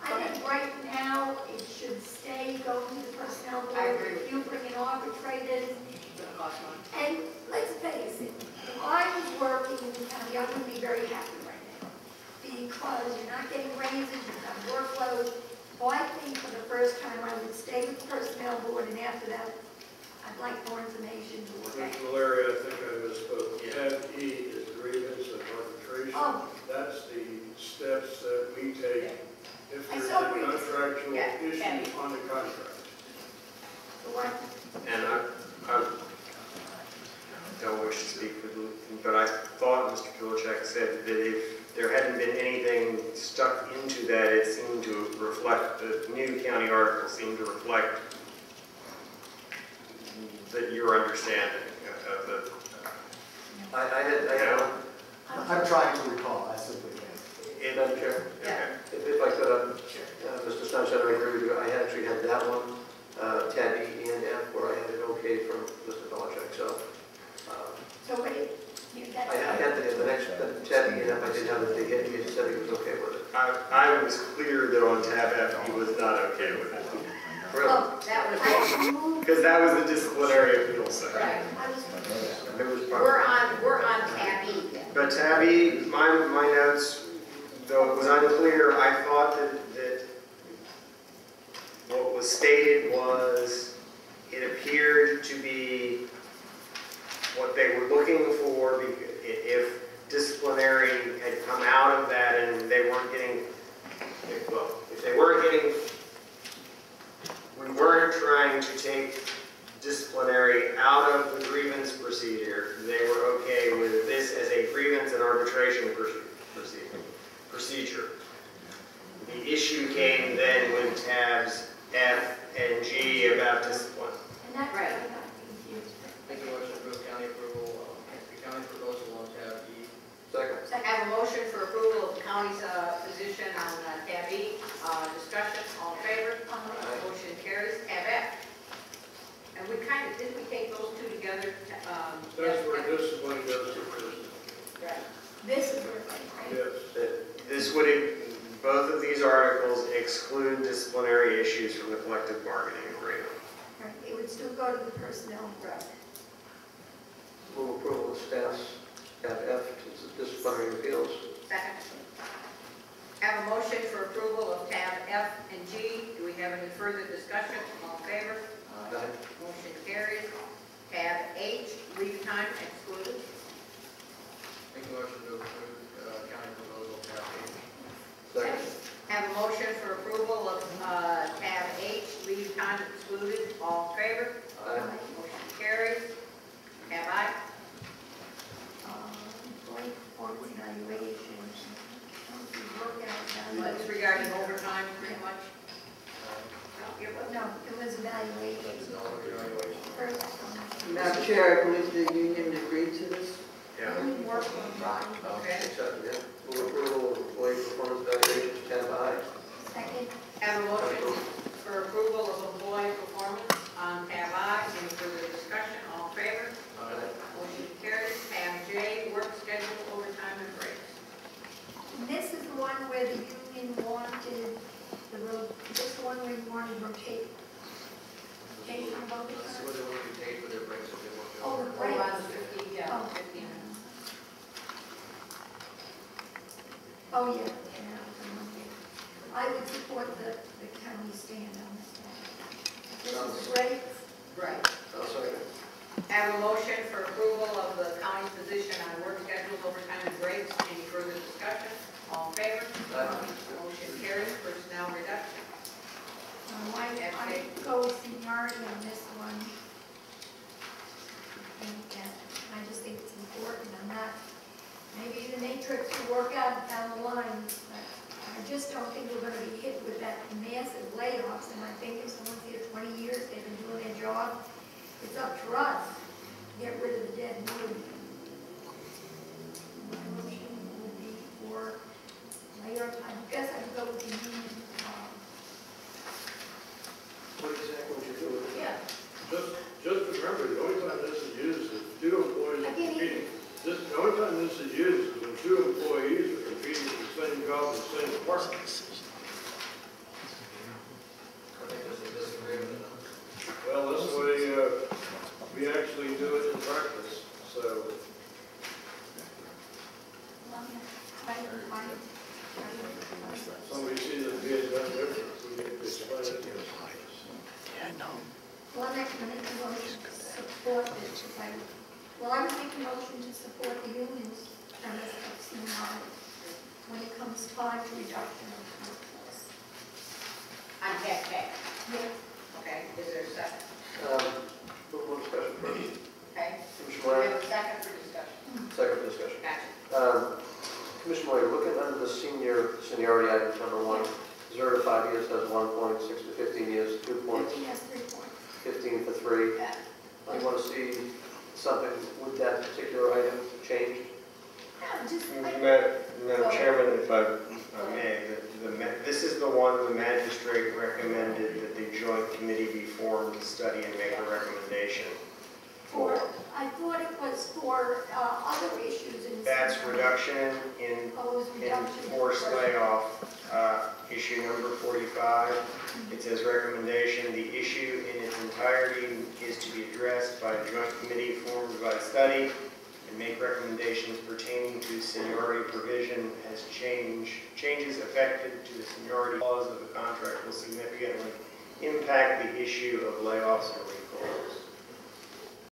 I think right now it should stay going to the personnel board. I agree. If you bring in arbitrators, It's gonna cost money. and let's face it, if I was working in the county, I wouldn't be very happy right now. Because you're not getting raises, you've got workload. So I think for the first time, I would stay with the personnel board, and after that, I'd like more information to look at. Mr. Mallory, I think I misspoke. Tab E is grievance and arbitration. Oh. That's the steps that we take if I there's a so agree. contractual Yeah, issue on the contract. So what, And I don't wish to speak for the, but I thought Mr. Pilchak said that if there hadn't been anything stuck into that, it seemed to reflect, the new county article seemed to reflect that your understanding of the, I had one. I'm trying to recall, I simply can't. Madam Chair, Yeah. if I could, Mr. Stunstead, I agree with you. I actually had that one, tab E and F, where I had it okay from Mr. Belichick, so. so what, I had the next, tab E and F, I did have it, he said he was okay with it. I was clear that on tab F, he was not okay with it. Really? That was Because that was the disciplinary appeal section. right. It was part We're on tab E. But Tabby, my notes, though it was unclear, I thought that what was stated was, it appeared to be what they were looking for, if disciplinary had come out of that and they weren't getting, if they weren't getting, we weren't trying to take disciplinary out of the grievance procedure, they were okay with this as a grievance and arbitration procedure. The issue came then with tabs F and G about discipline. And that's Right. what I got confused. Make a motion to approve county approval, the county proposal on tab E. Second. I have a motion for approval of the county's position on tab E. Discussion, all in favor? Motion carries. Tab F. And we kind of, didn't we take those two together? That's where discipline goes to personnel. Right. This is where, right? Yes. This would, both of these articles exclude disciplinary issues from the collective bargaining agreement. Right, it would still go to the personnel. Right. Move approval of staff's tab F, to disciplinary appeals. Second. Have a motion for approval of tab F and G. Do we have any further discussion? All in favor? Aye. Motion carries. Tab H, leave time excluded. Make a motion to approve county proposal tab H. Second. Have a motion for approval of tab H, leave time excluded. All in favor? Aye. Motion carries. Tab I. Employee performance evaluation. Well, it's regarding overtime, pretty much. No, it was evaluation. That's no evaluation. First one. Madam Chair, I believe the union agreed to this. Yeah. We work on Brian. Okay. Second, yeah. Move approval of employee performance evaluations, tab I. Second. Have a motion for approval of employee performance on tab I. Any further discussion? All in favor? Aye. Motion carries. Tab J, work schedule, overtime, and breaks. And this is the one where the union wanted this is the one where you wanted rotate. Rotation of This is overtime. what they want to be paid for their breaks if they work. Oh, the Oh, breaks. on the 50, yeah, Oh. 15 minutes. Oh, yeah. Yeah, I would support the county stand on this one. This is great. Right. I'll second. Have a motion for approval of the county's position on work schedules, overtime, and breaks. Any further discussion? All in favor? Aye. Motion carries. Personnel reduction. I go with seniority on this one. I just think it's important. I'm not, maybe the matrix will work out down the line, but I just don't think we're going to be hit with that massive layoffs. And I think if someone's here 20 years, they've been doing their job, it's up to us. get rid of the dead wood. My motion would be for, I guess I'd go with the union. What exactly would you do with it? Yeah. Just remember, the only time this is used is two employees I can't competing. The only time this is used is when two employees are competing for the same job in the same department. I think there's a disagreement. Well, that's the way we actually do it in practice, so. Somebody sees it being done different, we need to explain it. Well, I'm making a motion to support this. Well, I would make a motion to support the union's premise of seniority when it comes time to reduction of workforce. On half pay, Yes. okay, is there a second? One discussion first. Okay, Commissioner we Moyer, have a second for discussion. second for discussion. Gotcha. Commissioner Moyer, looking under the seniority item number 1, 0 to 5 years has 1 point, 6 to 15 years, 2 points, 15 has 3 points. 15 for 3. Yeah. You want to see something with that particular item changed? No, just, Madam Chairman, if I may, this is the one the magistrate recommended that the joint committee be formed to study and make a recommendation. I thought it was for other issues in. That's reduction in Oh, it was reduction. forced layoff, issue number 45. It says recommendation, the issue in its entirety is to be addressed by a joint committee formed by study and make recommendations pertaining to seniority provision as changes affected to the seniority clause of the contract will significantly impact the issue of layoffs and recalls.